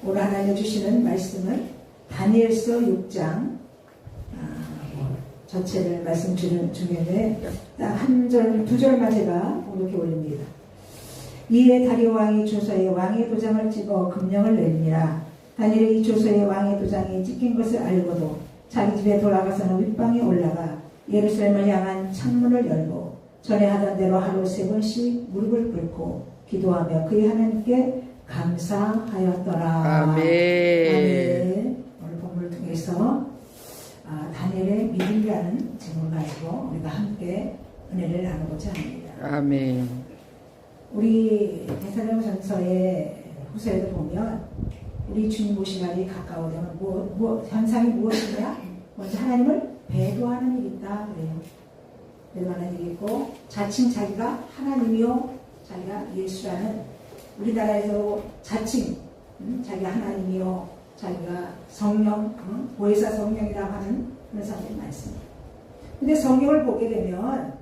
오늘 하나님 주시는 말씀은 다니엘서 6장 전체를 말씀 중에 딱 한 절, 두 절만 제가 공독해 올립니다. 이에 다리오 왕이 조서에 왕의 도장을 찍어 금령을 내리니라. 다니엘이 이 조서에 왕의 도장이 찍힌 것을 알고도 자기 집에 돌아가서는 윗방에 올라가 예루살렘을 향한 창문을 열고 전에 하던 대로 하루 3번씩 무릎을 꿇고 기도하며 그의 하나님께 감사하였더라. 아멘. 아멘. 오늘 본문을 통해서 다니엘의 믿음이라는 제목을 가지고 우리가 함께 은혜를 나누고자 합니다. 아멘. 우리 데살로니가전서의 후서에도 보면 우리 주님 오신 날이 가까워지면 현상이 무엇이냐? 먼저 하나님을 배도하는 일이 있다 그래요. 배도하는 일이 있고 자칭 자기가 하나님이요 자기가 예수라는 우리나라에서 자칭 자기가 하나님이요 자기가 성령 보혜사 성령이라고 하는 그런 사람들이 많습니다. 근데 성경을 보게 되면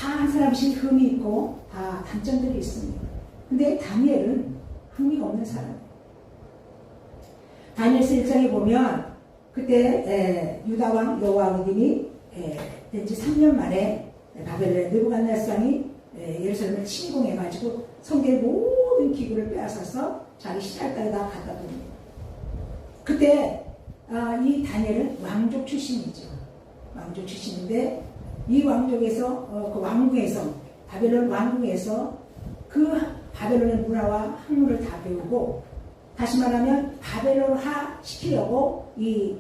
다 한 사람씩 흠이 있고 다 단점들이 있습니다. 근데 다니엘은 흠이 없는 사람이에요. 다니엘서 1장에 보면 그때 유다왕 여호야김이 된 지 3년 만에 바벨론의 느부갓네살이 예루살렘을 침공해가지고 성경의 모든 기구를 빼앗아서 자기 시작 땅에다 갖다 둡니다. 그때 이 다니엘은 왕족 출신이죠. 왕족 출신인데 이 왕족에서 그 왕궁에서 바벨론 왕궁에서 그 바벨론의 문화와 학문을 다 배우고 다시 말하면 바벨론화 시키려고 이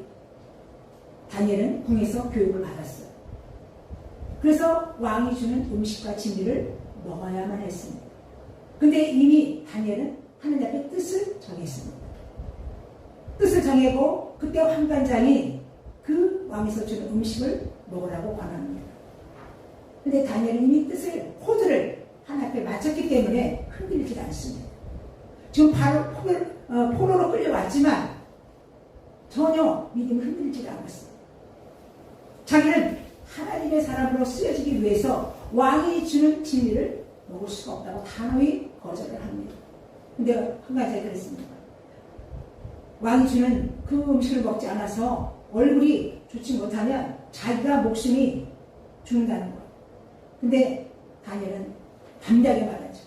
다니엘은 궁에서 교육을 받았어요. 그래서 왕이 주는 음식과 진리를 먹어야만 했습니다. 근데 이미 다니엘은 하나님 앞에 뜻을 정했습니다. 뜻을 정하고 그때 환관장이 그 왕에서 주는 음식을 먹으라고 권합니다. 근데 다니엘은 이미 코드를 하나님 앞에 맞췄기 때문에 흔들리지 않습니다. 지금 바로 포로로 끌려왔지만 전혀 믿음이 흔들리지 않았어요. 자기는 하나님의 사람으로 쓰여지기 위해서 왕이 주는 진리를 먹을 수가 없다고 단호히 거절을 합니다. 근데 한 가지 그랬습니다. 왕이 주는 그 음식을 먹지 않아서 얼굴이 좋지 못하면 자기가 목숨이 죽는다는 거예요. 근데 다니엘은 담대하게 말하죠.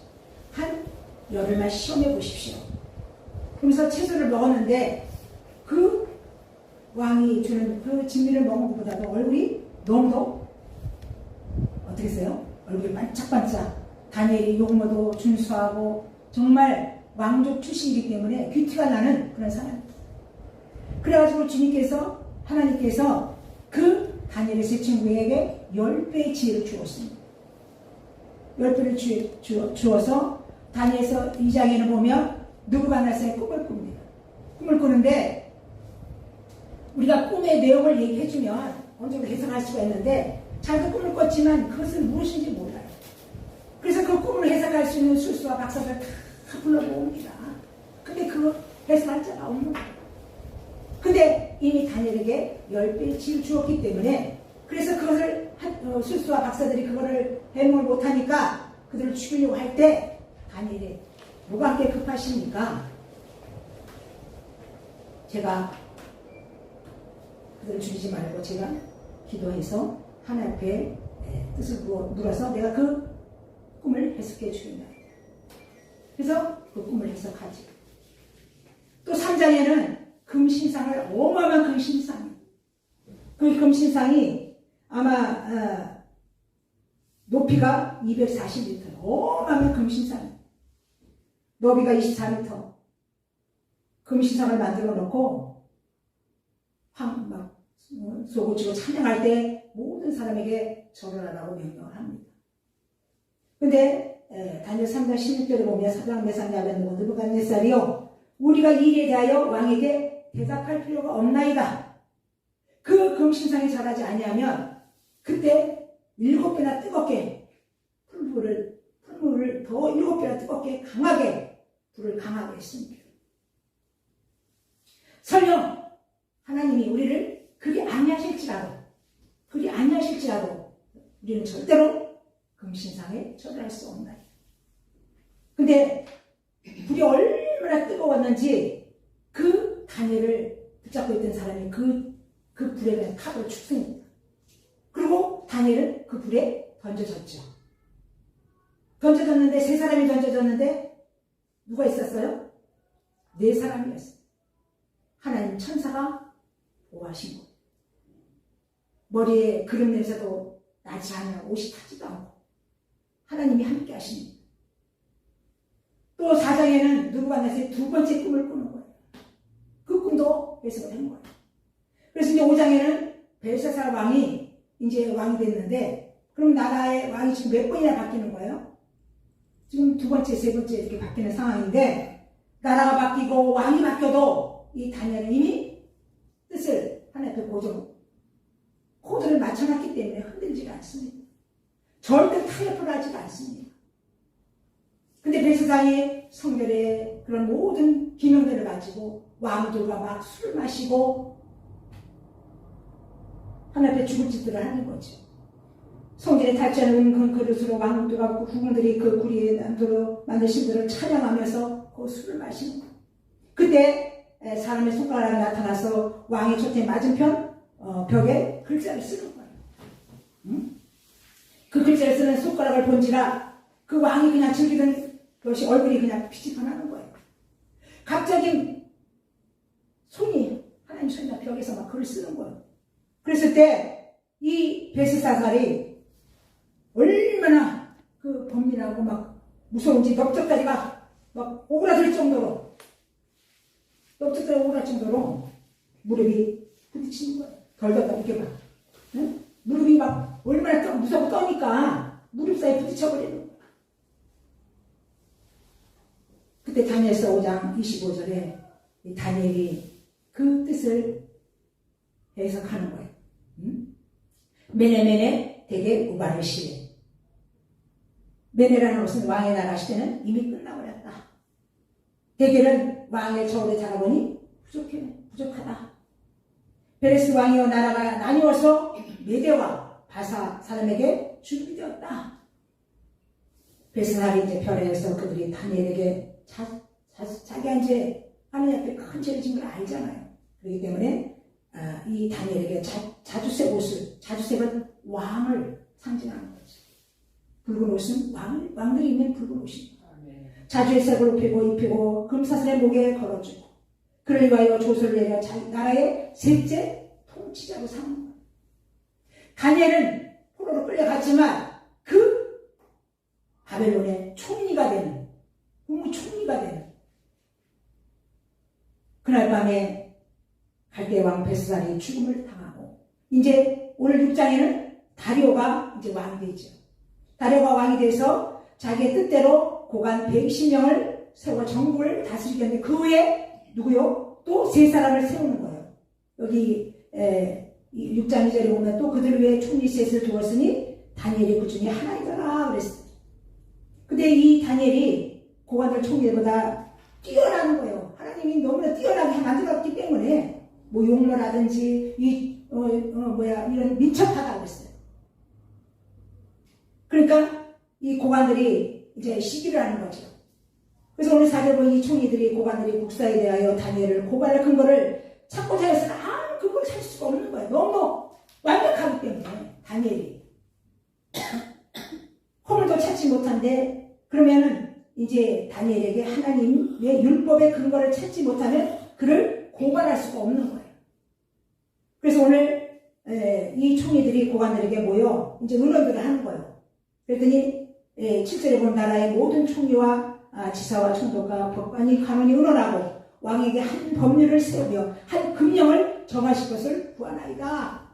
한 열흘만 시험해 보십시오. 그러면서 채소를 먹었는데 그 왕이 주는 그 진미를 먹은 것보다도 얼굴이 너무도 어떻게 했어요? 얼굴이 반짝반짝. 다니엘이 용모도 준수하고 정말 왕족 출신이기 때문에 귀티가 나는 그런 사람입니다. 그래가지고 주님께서 하나님께서 그 다니엘의 세 친구에게 10배의 지혜를 주었습니다. 10배를 주어서 다니엘서 2장에는 보면 느부갓네살의 꿈을 꿉니다. 꿈을 꾸는데 우리가 꿈의 내용을 얘기해주면 어느 정도 해석할 수가 있는데 자기도 꿈을 꿨지만 그것은 무엇인지 몰라요. 그래서 그 꿈을 해석할 수 있는 술수와 박사들 다 불러모읍니다. 근데 그거 해석할 자가 없는 거예요. 근데 이미 다니엘에게 10배의 지혜를 주었기 때문에 그래서 그것을 술수와 박사들이 그거를 해몽을 못하니까 그들을 죽이려고 할 때 다니엘이 뭐가 그렇게 급하십니까? 제가 그들을 죽이지 말고 제가 기도해서 하나님 앞에 뜻을 물어서 내가 그 꿈을 해석해 주겠다. 그래서 그 꿈을 해석하지. 또 3장에는 금신상을 어마어마한 금신상이 그 금신상이 아마 높이가 240m 어마어마한 금신상 너비가 24m 금신상을 만들어 놓고 막 쏘고치고 찬양할 때 모든 사람에게 절하라고 명령을 합니다. 근데 다니엘 3장 16절에 보면 사장 메상야벤 느부갓네살이요 우리가 이 일에 대하여 왕에게 대답할 필요가 없나이다. 그 금신상에 절하지 아니하면 그때 7배나 뜨겁게 풀물을 더 7배나 뜨겁게 강하게 불을 강하게 했습니다. 설령 하나님이 우리를 그리 아니하실지라도 우리는 절대로 금신상에 절할 수 없나요? 근데 불이 얼마나 얼마나 뜨거웠는지 그 다니엘을 붙잡고 있던 사람이 그 불에 그냥 탑으로 축생입니다. 그리고 다니엘은 그 불에 던져졌죠. 던져졌는데 세 사람이 던져졌는데 누가 있었어요? 네 사람이었어요. 하나님 천사가 보호하신 거예요. 머리에 그름 냄새도 나지 않아 옷이 타지도 않고 하나님이 함께 하십니다. 또 4장에는 느부갓네살이 두 번째 꿈을 꾸는 거예요. 그 꿈도 해석을 한 거예요. 그래서 이제 5장에는 벨사살 왕이 이제 왕이 됐는데, 그럼 나라의 왕이 지금 몇 번이나 바뀌는 거예요? 지금 두 번째, 세 번째 이렇게 바뀌는 상황인데, 나라가 바뀌고 왕이 바뀌어도 이 다니엘은 이미 뜻을 하나님 앞에 코드를 맞춰놨기 때문에 흔들리지가 않습니다. 절대 타협을 하지가 않습니다. 근데 벨사살이 성결의 그런 모든 기능들을 가지고 왕들과 막 술을 마시고 하나님 앞에 죽을 짓들을 하는 거죠. 성전에 닿지 않은 그 그릇으로 왕들과 후궁들이 그 구리에 만든 신들을 찬양하면서 그 술을 마시는 거예요. 그때 사람의 손가락이 나타나서 왕의 촛대 맞은편 벽에 글자를 쓰는 거예요. 그 글자를 쓰는 손가락을 본지라 그 왕이 그냥 즐기던 것이 얼굴이 그냥 빛이 변하는 거예요. 갑자기 하나님 손이 벽에서 막 글을 쓰는 거예요. 그랬을 때 이 벨사살이 얼마나 그 범민하고 막 무서운지 넓적다리 막 오그라들 정도로 무릎이 부딪히는 거예요. 덜덜덜 이렇게 막. 응? 무릎이 막 얼마나 무서워 떠니까 무릎 사이에 부딪혀버리는 거예요. 그때 다니엘서 5장 25절에 다니엘이 그 뜻을 해석하는 거예요. 메네메네 대개 우바르시레. 메네라는 것은 왕의 나라 시대는 이미 끝나버렸다. 대개는 왕의 저울에 자라보니 부족하다. 베레스 왕이여 나라가 나뉘어서 메대와 바사 사람에게 주입이 되었다. 벨사살이 이제 별에서 그들이 다니엘에게 자기가 이제 하나님 앞에 큰 죄를 진 걸 알잖아요. 그렇기 때문에 이 다니엘에게 자주색은 왕을 상징하는 거죠. 붉은 옷은 왕들이 입는 붉은 옷입니다. 자주의 색을 입히고 금사슬의 목에 걸어주고 그를 위하여 조서를 내려 자기 나라의 셋째 통치자로 삼는 거예요. 다니엘은 포로로 끌려갔지만 그 바벨론의 총리가 되는 국무총리가 되는 그날 밤에 갈대 왕 벨사살이 죽음을 당하고 이제 오늘 6장에는 다리오가 이제 왕이 되죠. 다리오가 왕이 돼서 자기의 뜻대로 고관 120명을 세워 정부를 다스리겠는데 그 후에 누구요? 또 세 사람을 세우는 거예요. 여기 6장 2절에 보면 또 그들 위해 총리 셋을 두었으니 다니엘이 그 중에 하나이더라 그랬어요. 근데 이 다니엘이 고관들 총리보다 뛰어나는 거예요. 하나님이 너무나 뛰어나게 만들었기 때문에 뭐 용모라든지 이런 민첩하다고 했어요. 그러니까 이 고관들이 이제 시기를 하는 거죠. 그래서 오늘 4절 보니 이 총리들이 고관들이 국사에 대하여 다니엘을 고발할 근거를 찾고자 해서 아무 근거를 찾을 수가 없는 거예요. 너무 완벽하기 때문에 다니엘이 허물도 찾지 못한데 그러면은 이제 다니엘에게 하나님의 율법의 근거를 찾지 못하면 그를 고발할 수가 없는 거예요. 그래서 오늘 이 총리들이 고관들에게 모여 이제 의논들을 하는 거예요. 그랬더니 7절에 본 나라의 모든 총리와 지사와 총독과 법관이 간원히 의논하고 왕에게 한 법률을 세우며 한 금령을 정하실 것을 구하나이다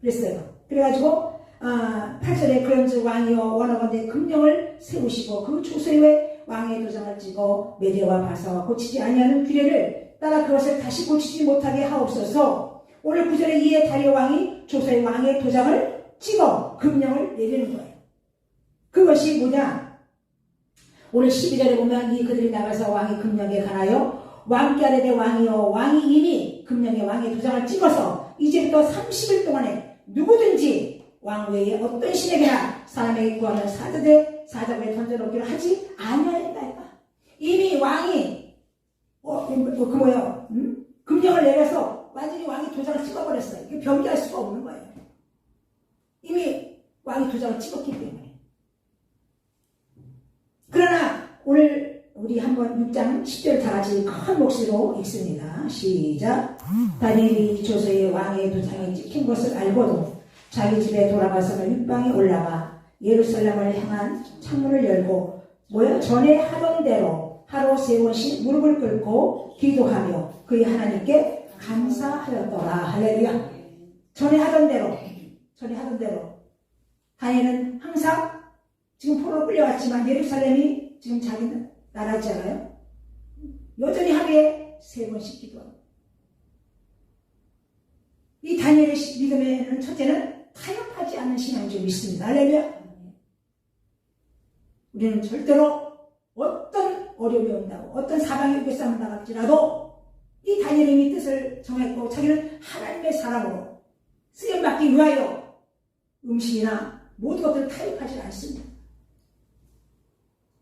그랬어요. 그래가지고 8절에 그런즉 왕이여 원하건대 금령을 세우시고 그 조서에 왕의 도장을 찍어 메대와 바사와 고치지 아니하는 규례를 따라 그것을 다시 고치지 못하게 하옵소서. 오늘 9절에 이에 다리오 왕이 조서에 왕의 도장을 찍어 금령을 내리는 거예요. 그것이 뭐냐? 오늘 12절에 보면 이 그들이 나가서 왕의 금령에 관하여 왕께 아뢰되 왕이여 왕이 이미 금령에 왕의 도장을 찍어서 이제부터 30일 동안에 누구든지 왕 외에 어떤 신에게나 사람에게 구하면 사자에 던져놓기를 하지 아니하였나이까. 이미 왕이 금령을 내려서 완전히 왕이 도장을 찍어버렸어요. 이게 변기할 수가 없는 거예요. 이미 왕이 도장을 찍었기 때문에. 그러나 오늘 우리 한번 6장 10절 다 같이 큰 목소리로 읽습니다. 시작. 다니엘이 조서에 왕의 도장이 찍힌 것을 알고도 자기 집에 돌아가서는 윗방에 올라가 예루살렘을 향한 창문을 열고 전에 하던 대로 하루 3번씩 무릎을 꿇고 기도하며 그의 하나님께 감사하였더라. 할렐루야. 전에 하던 대로 다니엘은 항상 지금 포로로 끌려왔지만 예루살렘이 지금 자기 나라잖아요. 여전히 하루에 3번씩 기도합니다. 이 다니엘의 믿음에는 첫째는 타협하지 않는 신앙이 좀 있습니다. 할렐루야. 우리는 절대로 어떤 어려움이 온다고 어떤 사방에 위협을 나갈지라도 이 다니엘의 뜻을 정했고 자기는 하나님의 사람으로 쓰임받기 위하여 음식이나 모든 것들을 타협하지 않습니다.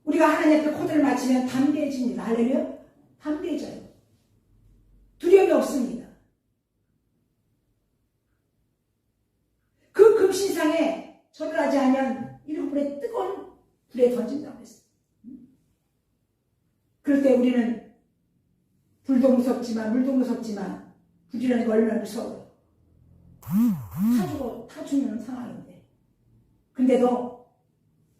우리가 하나님 앞에 코드를 맞추면 담대해집니다. 할렐루야. 담대해져요. 두려움이 없습니다. 그 금신상에 절을 하지 않으면 7불의 뜨거운 불에 던진다고 했어요. 그럴 때 우리는 불도 무섭지만 물도 무섭지만 불이라는 거 얼마나 무서워요. 타 죽는 상황인데. 근데도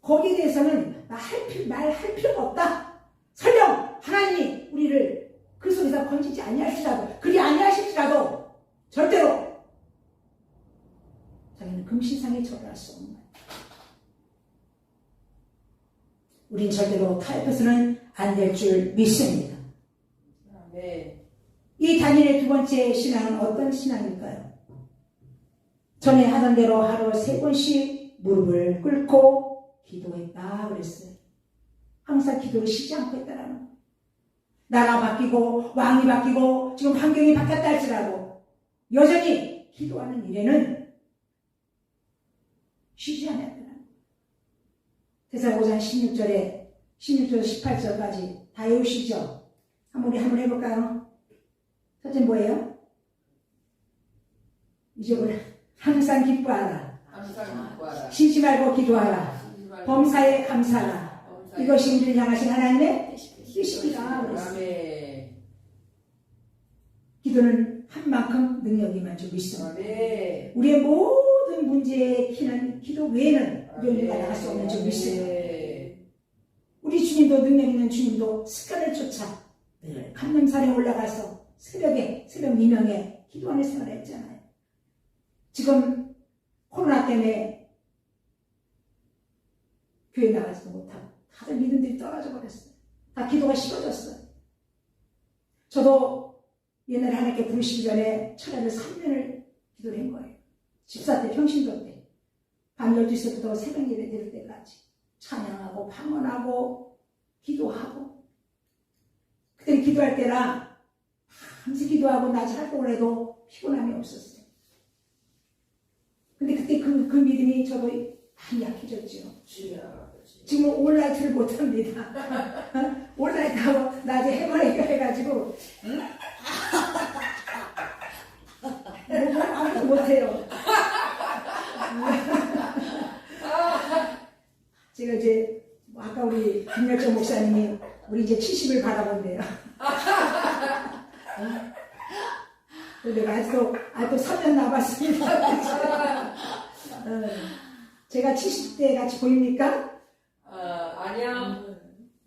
거기에 대해서는 말할 필요가 없다. 설령 하나님이 우리를 그 속에서 건지지 아니하실지라도 그리 아니하실지라도 절대로 자기는 금신상에 절을 할 수 없는 거예요. 우린 절대로 타협해서는 안 될 줄 믿습니다. 네. 이 다니엘의 두 번째 신앙은 어떤 신앙일까요? 전에 하던 대로 하루 3번씩 무릎을 꿇고 기도했다 그랬어요. 항상 기도를 쉬지 않고 했다라는 거예요. 나라 바뀌고 왕이 바뀌고 지금 환경이 바뀌었다 할지라도 여전히 기도하는 일에는 쉬지 않았다는 거예요. 대사가 5장 16절에 16절 18절까지 다 외우시죠? 우리 한번 해볼까요? 첫째 뭐예요? 이적을 항상 기뻐하라. 쉬지 말고 기도하라. 범사에 감사하라. 이것이 우리를 향하신 하나님의 뜻입니다. 기도는 한 만큼 능력이 많죠. 믿습니다. 우리의 모든 문제의 키는 기도 외에는 우리가 나갈 수 없는 줄 믿습니다. 우리 주님도 능력 있는 주님도 습관을 쫓아 감람산에 올라가서 새벽 2명에 기도하는 생활을 했잖아요. 지금 코로나 때문에 교회 나가지도 못하고 다들 믿음들이 떨어져 버렸어요. 다 기도가 식어졌어요. 저도 옛날에 하나님께 부르시기 전에 철야를 3년을 기도를 한 거예요. 집사 때, 평신도 때. 밤 12시부터 새벽 예배 드릴 때까지 찬양하고 방언하고 기도하고. 그때 기도할 때라 밤새 기도하고 낮에 활동을 해도 피곤함이 없었어요. 근데 그때 그 믿음이 저도 많이 약해졌죠. 지금 온라이트를 못합니다. 온라이트하고 낮에 해가지고 아무것도 못해요. 제가 이제 아까 우리 김열정 목사님이 우리 이제 70을 바라본대요. 내가 아직도 3년 남았습니다. 제가 70대 같이 보입니까? 아니야.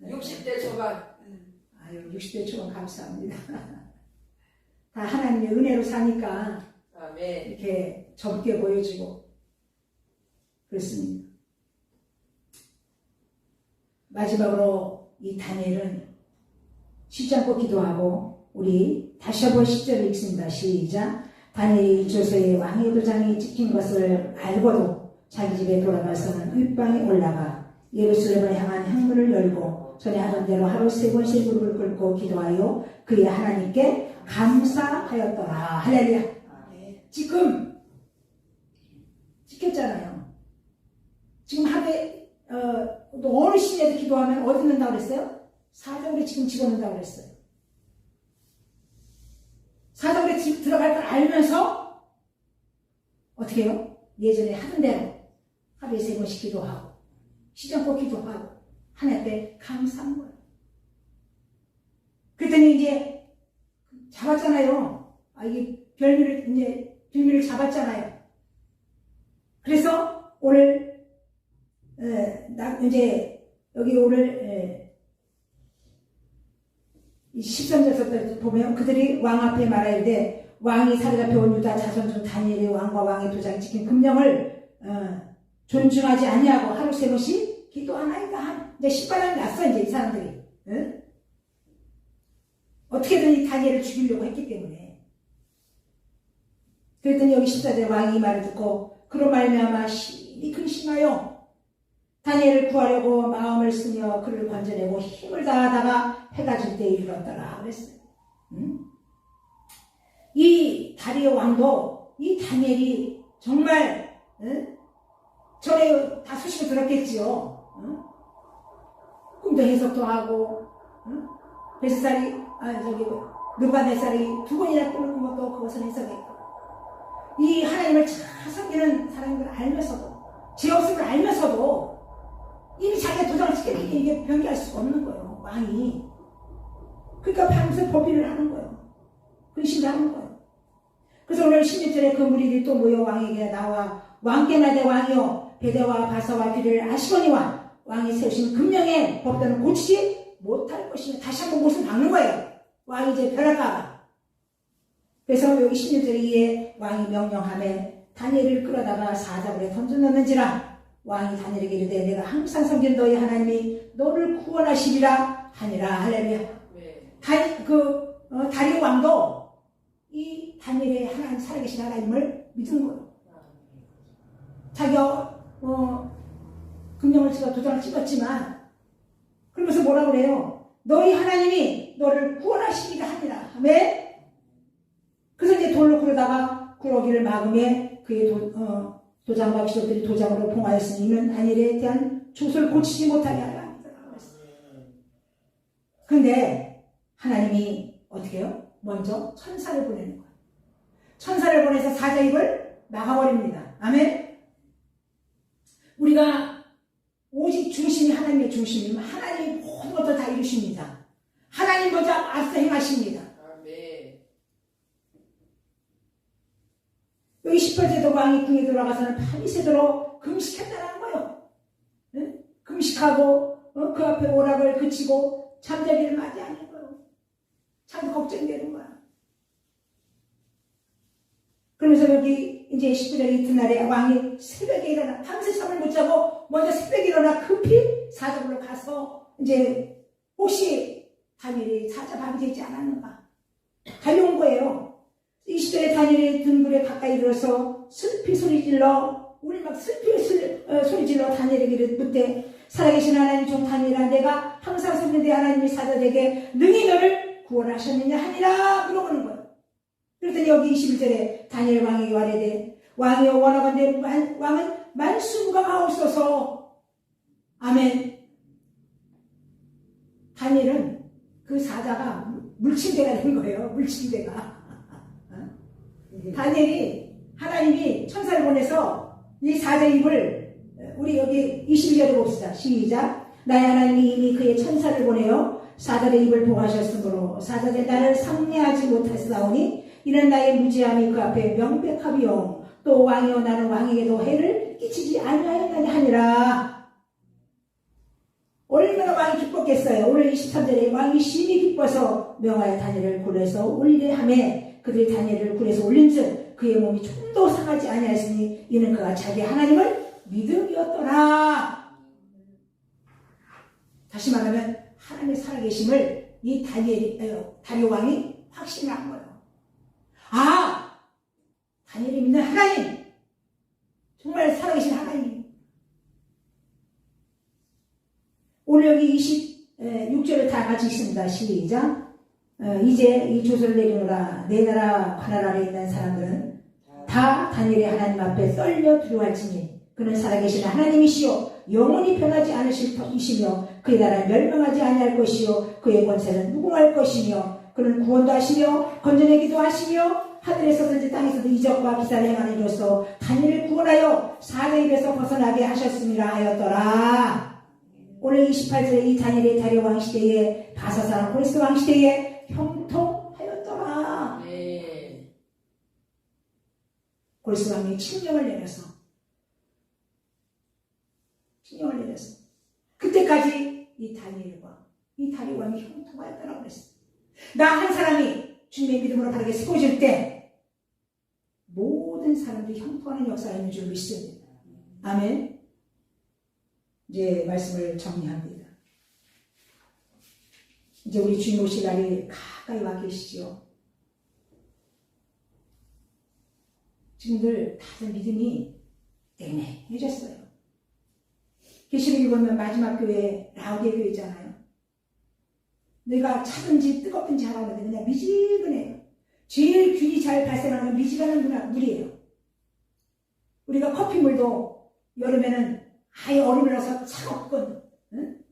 60대 초반. 아유, 60대 초반 감사합니다. 다 하나님의 은혜로 사니까 아멘. 이렇게 젊게 보여주고 그렇습니다. 마지막으로 이 다니엘은 쉬지 않고 기도하고 우리 다시 한번 10절을 읽습니다. 시작. 다니엘이 조서에 왕의 도장이 찍힌 것을 알고도 자기 집에 돌아가서는 윗방에 올라가 예루살렘을 향한 향문을 열고 전에 하던 대로 하루 3번씩 무릎을 꿇고 기도하여 그의 하나님께 감사하였더라. 할렐루야. 지금 지켰잖아요. 지금 하루에 어느 시대에도 기도하면 어디 넣는다고 그랬어요? 사정으로 지금 집어넣는다고 그랬어요. 들어갈 걸 알면서 어떻게 해요? 예전에 하던 대로 하루에 3번씩 기도하고 시정 꼭 기도하고 하나님 앞에 감사한 거예요. 그랬더니 이제 잡았잖아요. 이게 빌미를 잡았잖아요. 그래서 오늘 이제 여기 오늘 13절부터 보면 그들이 왕 앞에 말하되 왕이 사로잡혀온 유다 자손 중 다니엘의 왕과 왕의 도장이 찍힌 금령을 존중하지 아니하고 하루 3번씩 기도하나이다. 이제 10반란이 났어 이제 이 사람들이. 응? 어떻게든 이 다니엘을 죽이려고 했기 때문에. 그랬더니 여기 14절에 왕이 이 말을 듣고 그로 말미암아 심히 근심하여 다니엘을 구하려고 마음을 쓰며 그를 건져내고 힘을 다하다가 해가 질 때에 이르렀더라 그랬어요. 응? 이 다리오 왕도 이 다니엘이 정말 전에 다 소식을 들었겠지요. 꿈도 해석도 하고 벨사살이 느부갓네살이 2번이나 꿈을 꾼 것도 그것을 해석했고 이 하나님을 잘 섬기는 사람을 알면서도 죄 없음을 알면서도 이미 자기가 도장을 찍게 이게 변기할 수가 없는 거예요. 왕이. 그러니까 밤새 법의를 하는 거예요. 근심을 하는 거예요. 그래서 오늘 16절에 그 무리들이 또 모여 왕에게 나와 왕께 나대 왕이여 베대와 바사와 귀를 아시거니와 왕이 세우신 금령의 법도는 고치지 못할 것이며 다시 한번 못을 박는 거예요. 왕이 이제 변할까봐. 그래서 여기 16절에 이에 왕이 명령하며 다니엘을 끌어다가 사자굴에 던져넣는지라 왕이 다니엘에게 이르되 내가 항상 섬긴 너희 하나님이 너를 구원하시리라 하니라. 할렐루야. 다리오 왕도 이 다니엘의 하나님 살아계신 하나님을 믿은 거예요. 자기가 금령을 찍어 도장을 찍었지만 그러면서 뭐라 그래요? 너희 하나님이 너를 구원하시리라 하니라. 아멘. 그래서 이제 돌로 굴러다가 구러기를 막음에 그의 도장과 귀족들이 도장으로 봉하였으니 이는 다니엘에 대한 조소를 고치지 못하게 하라. 그런데 하나님이 어떻게 해요? 먼저 천사를 보내는 거예요. 천사를 보내서 사자 입을 막아버립니다. 아멘. 우리가 오직 중심이 하나님의 중심이면 하나님이 모든 것도 다 이루십니다. 하나님 먼저 앞서 행하십니다. 아멘. 여기 18절도 왕이 궁에 들어가서는 밤이 새도록 금식했다는 거예요. 응? 금식하고 그 앞에 오락을 그치고 잠자기를 맞이하는 거예요. 참 걱정되는 거야. 그러면서 여기 이제 19절 이튿날에 왕이 새벽에 일어나 밤새 잠을 못 자고 먼저 새벽에 일어나 급히 사자굴로 가서 이제 혹시 다니엘이 사자 밤이 되지 않았는가 달려온 거예요. 20절에 다니엘이 등불에 가까이 들어서 슬피 소리질러 우리 막 슬피 소리질러 다니엘에게 묻되 살아계신 하나님 종 다니엘아 내가 항상 섬기는 내 하나님이 사자에게 능히 너를 구원하셨느냐 하니라 물어보는 거예요. 그랬더니 여기 21절에 다니엘 왕에게 말하되 왕이여 원하건대 왕은 만수무강하옵소서. 아멘. 다니엘은 그 사자가 물침대가 된 거예요. 물침대가. 다니엘이 하나님이 천사를 보내서 이 사자 입을 우리 여기 22절에 봅시다. 시작. 나의 하나님이 이미 그의 천사를 보내어 사자의 입을 봉하셨으므로 사자의 나를 상례하지 못하사오니 이는 나의 무지함이 그 앞에 명백하비요 또 왕이여 나는 왕에게도 해를 끼치지 아니하였나니 하니라. 얼마나 왕이 기뻤겠어요. 오늘 23절에 왕이 심히 기뻐서 명하여 다니엘을 굴에서 올리려 하매 그들이 다니엘을 굴에서 올린즉 그의 몸이 좀도 상하지 아니하였으니 이는 그가 자기 하나님을 믿음이었더라. 다시 말하면 하나님의 살아계심을 이 다리오 왕이 확신한 거예요. 아, 다니엘이 믿는 하나님, 정말 살아계신 하나님. 오늘 여기 26절을 다 같이 있습니다. 시작. 이제 이 조서를 내리노라. 내 나라 하늘 아래 있는 사람들은 다 다니엘의 하나님 앞에 떨려 두려워할지니 그는 살아계신 하나님이시요 영원히 변하지 않으실 터이시며 그의 나라는 멸망하지 아니할 것이요 그의 권세는 무궁할 것이며 그는 구원도 하시며 건져내기도 하시며 하늘에서든지 땅에서도 이적과 기사를 행하는 이로써 다니엘을 구원하여 사자의 입에서 벗어나게 하셨음이라 하였더라. 오늘 28절에 이 다니엘의 다리오 왕시대에 바사사랑 고레스 왕시대에 형통하였더라. 네. 고레스 왕이 칙령을 내려서 그때까지 이 다리오 왕이 형통하였다라고 그랬어. 나 한 사람이 주님의 믿음으로 바르게 세워질 때 모든 사람들이 형통하는 역사가 있는 줄 믿습니다. 아멘. 이제 말씀을 정리합니다. 이제 우리 주님 오실 날이 가까이 와 계시죠. 지금들 다들 믿음이 땡땡해졌어요. 계시록에 보면 마지막 교회 라우디에 교회 있잖아요. 내가 차든지 뜨겁든지 하라고 하는데 그냥 미지근해요. 제일 균이 잘 발생하는 건 미지근한 물이에요. 우리가 커피물도 여름에는 아예 얼음을 넣어서 차갑군, 응?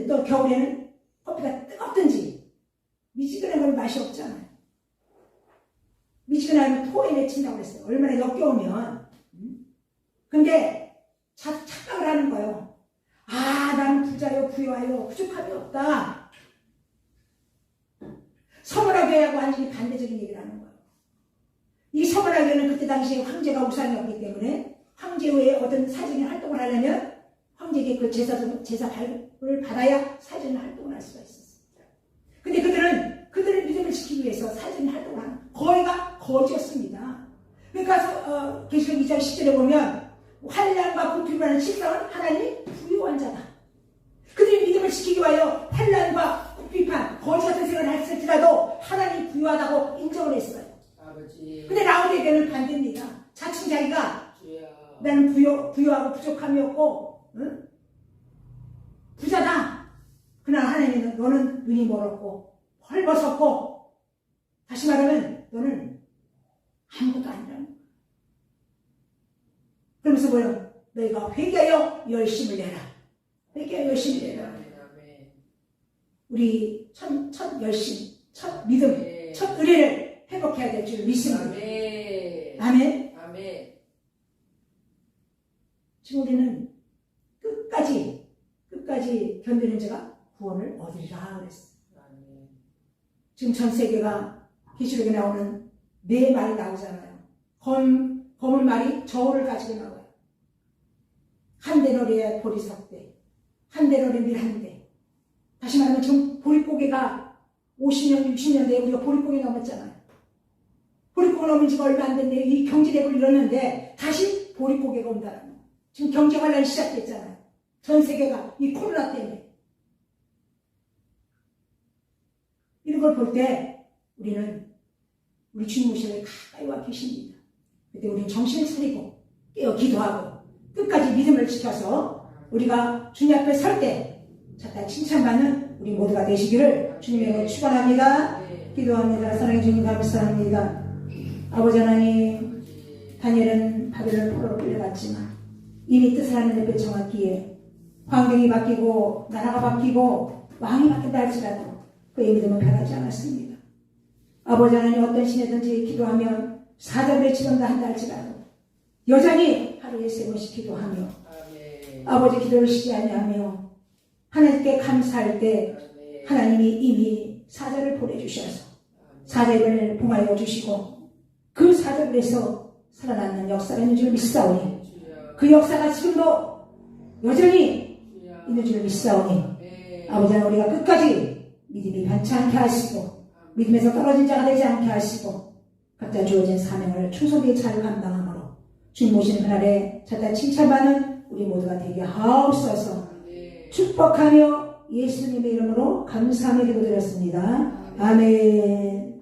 또 겨울에는 커피가 뜨겁든지 미지근하면 맛이 없잖아요. 미지근하면 토에 맺힌다고 그랬어요. 얼마나 역겨우면. 근데 착각을 하는 거예요. 아, 나는 부자요, 부여하여 부족함이 없다. 서문화교회하고 완전히 반대적인 얘기를 하는 거예요. 이 서문화교회는 그때 당시에 황제가 우상이었기 때문에 황제 외에 어떤 사진의 활동을 하려면 황제에게 그 제사 발을 받아야 사진의 활동을 할 수가 있었어요. 근데 그들의 믿음을 지키기 위해서 사진의 활동을 하는 거의가 거지였습니다. 그러니까 계시록 2장 10절에 보면 환난과 궁핍이라는 실상은 하나님이 부유한 자다. 그들의 믿음을 지키기 위하여 환난과 궁핍한 거지 같은 생활을 했을지라도 하나님이 부유하다고 인정을 했어요. 아버지. 근데 라우디게는 반대입니다. 자칭 자기가 주여. 나는 부유하고 부족함이 없고, 응? 부자다. 그러나 하나님은 너는 눈이 멀었고 헐벗었고, 다시 말하면 너는 아무것도 아니라는 거야. 그러면서 뭐예요? 너희가 회개하여 열심을 내라. 회개하여 열심을 내라. 우리 첫 열심, 첫 믿음, 첫 의뢰를 회복해야 될 줄 믿습니다. 아멘. 아멘. 지금 우리는 끝까지 견디는 자가 구원을 얻으리라 그랬어요. 지금 전 세계가 계시록에 나오는 네 말이 나오잖아요. 검은 말이 저울을 가지고 나와요. 한 대너리에 보리석대, 한 대너리 밀한대. 다시 말하면 지금 보릿고개가 50년, 60년 대에 우리가 보릿고개 넘었잖아요. 보릿고개 넘은 지가 얼마 안 됐는데 이 경제대국을 이뤘는데 다시 보릿고개가 온다는 거예요. 지금 경제 환란이 시작됐잖아요. 전 세계가 이 코로나 때문에. 이런 걸 볼 때 우리는 우리 주님 오시는 가까이 와 계십니다. 그때 우리는 정신을 차리고 깨어 기도하고 끝까지 믿음을 지켜서 우리가 주님 앞에 설 때 자다 칭찬받는 우리 모두가 되시기를 주님의 축원합니다. 기도합니다. 사랑해 주님 감사합니다. 아버지 하나님, 다니엘은 바벨론 포로로 끌려갔지만 이미 뜻을 하나님 앞에 정했기에 환경이 바뀌고 나라가 바뀌고 왕이 바뀐다 할지라도 그의 믿음은 변하지 않았습니다. 아버지 하나님, 어떤 신에든지 기도하면 사자불에 치른다 한다 할지라도 여전히 하루에 3번씩 기도하며 아버지 기도를 쉬지 아니하며 하나님께 감사할 때 하나님이 이미 사자를 보내주셔서 사자를 봉하여 주시고 그 사자불에서 살아나는 역사가 있는 줄 믿사오니 그 역사가 지금도 여전히 있는 줄 믿사오니 아버지 하나님, 우리가 끝까지 믿음이 변치 않게 하시고 믿음에서 떨어진 자가 되지 않게 하시고 각자 주어진 사명을 충성되게 잘 감당함으로 주님 오시는 그날에 자다 칭찬받는 우리 모두가 되게 하옵소서. 축복하며 예수님의 이름으로 감사하며 기도드렸습니다. 아멘.